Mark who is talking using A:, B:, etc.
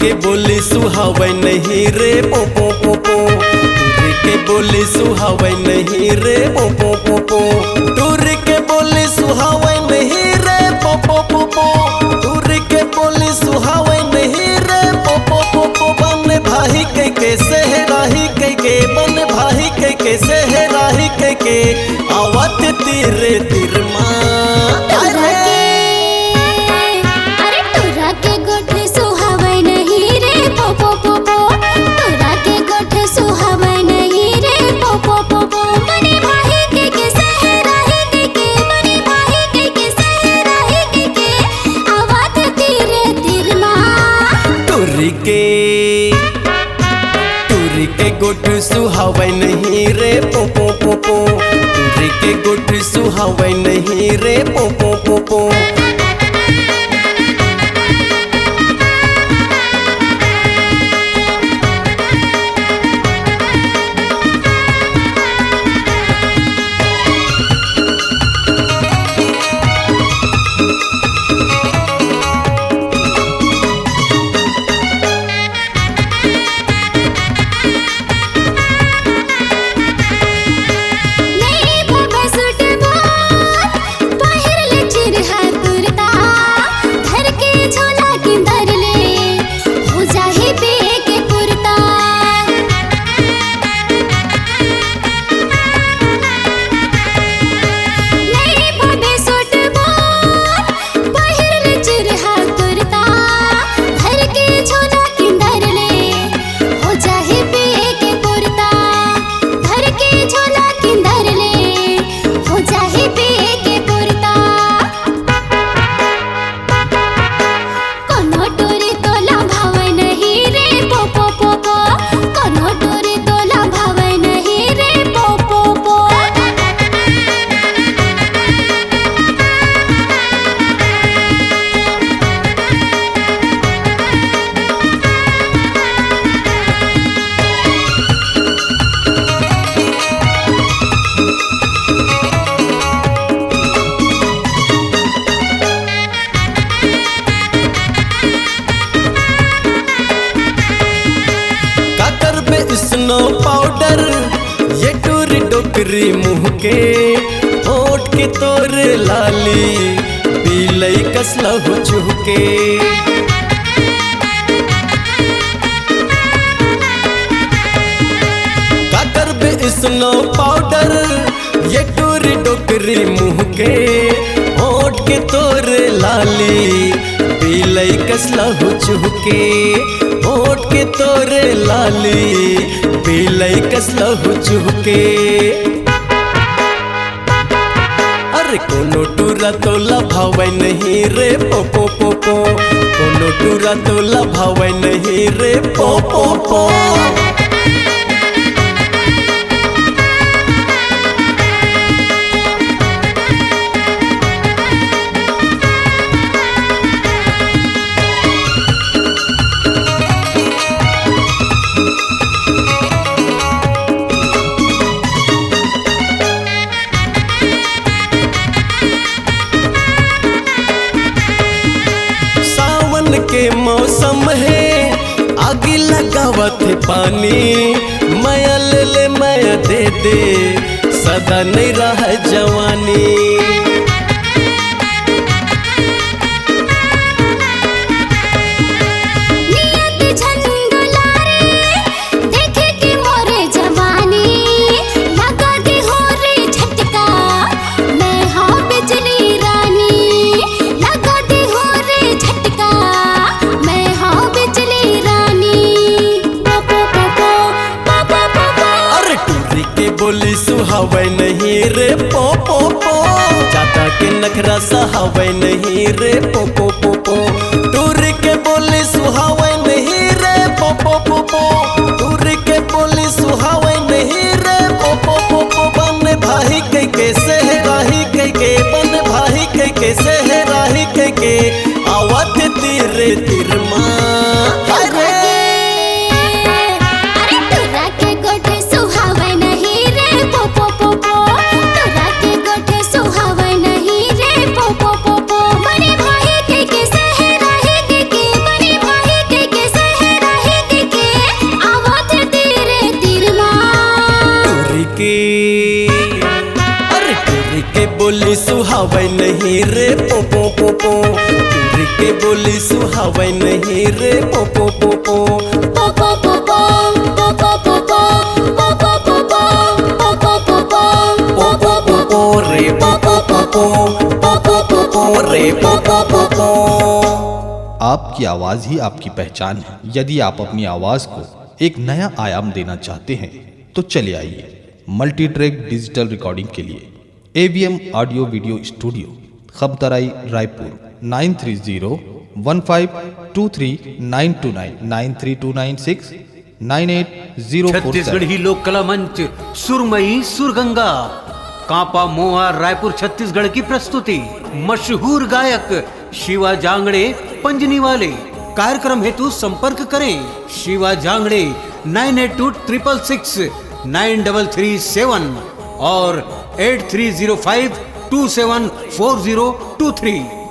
A: के बोली सुहावे नहीं रे पो पो पो पो। टूरी के बोली सुहावे नहीं रे पो पो पो पो। टूरी के बोली सुहावे नहीं रे पो पो पो पो। टूरी के बोली सुहावे नहीं रे पो पो पो पो। बन भाई के सहराही के बन भाई के सहराही के आवत तीरे तीर माँ। टूरी के गोठ सुहावे नहीं रे पो पो पो पो। टूरी के गोठ सुहावे नहीं रे पो पो पो पो। स्नो पाउडर ये टूरी डोकरी मुँह के होठ के तोर लाली पीलई कसला हो चुके। काकर बे स्नो पाउडर ये टूरी डोकरी मुँह के होठ के तोर लाली पीलई कसला हो चुके। होठ के तोरे लाली पीलई कसला हो चुके। अरे कोनो टूरा तो लभावे नहीं रे पो पो पो पो। कोनो टूरा तो लभावे नहीं रे पो पो पो। के मौसम है आगे लगावत है पानी। माया ले ले माया दे दे सदा नहीं रहा जवानी। बोली सुहावे नहीं रे पो पो पो। जाता के नखरा सहावे नहीं रे पो पो पो पो। टूरी के बोली सुहावे नहीं रे पो पो पो पो। टूरी के बोली सुहावे नहीं रे पो पो पो पो। बन भाई के सहराही के बन भाई के सहराही के आवत तीरे तीर माँ।
B: की।
A: अरे टूर के बोली सुहावे नहीं रे पो पो पो पो, टूर के बोली सुहावे नहीं रे पो पो पो पो, पो पो पो पो, पो पो पो पो, पो पो पो पो, पो पो पो पो, पो पो पो पो रे पो पो पो पो, पो पो पो पो रे पो पो पो पो।
C: आपकी आवाज़ ही आपकी पहचान है। यदि आप अपनी आवाज़ को एक नया आयाम देना चाहते हैं तो चले आइए मल्टी ट्रैक डिजिटल रिकॉर्डिंग के लिए AVM audio video studio, Khabtarai, Raipur 9301523929 9329698047।
B: Chhattisgarhi लोक कला मंच सुरमई सुरगंगा, कांपा मोआ रायपुर छत्तीसगढ़ की प्रस्तुति। मशहूर गायक शिवा जांगड़े पंजनी वाले। कार्यक्रम हेतु संपर्क करें शिवा जांगड़े 9826669337 और 8305274023।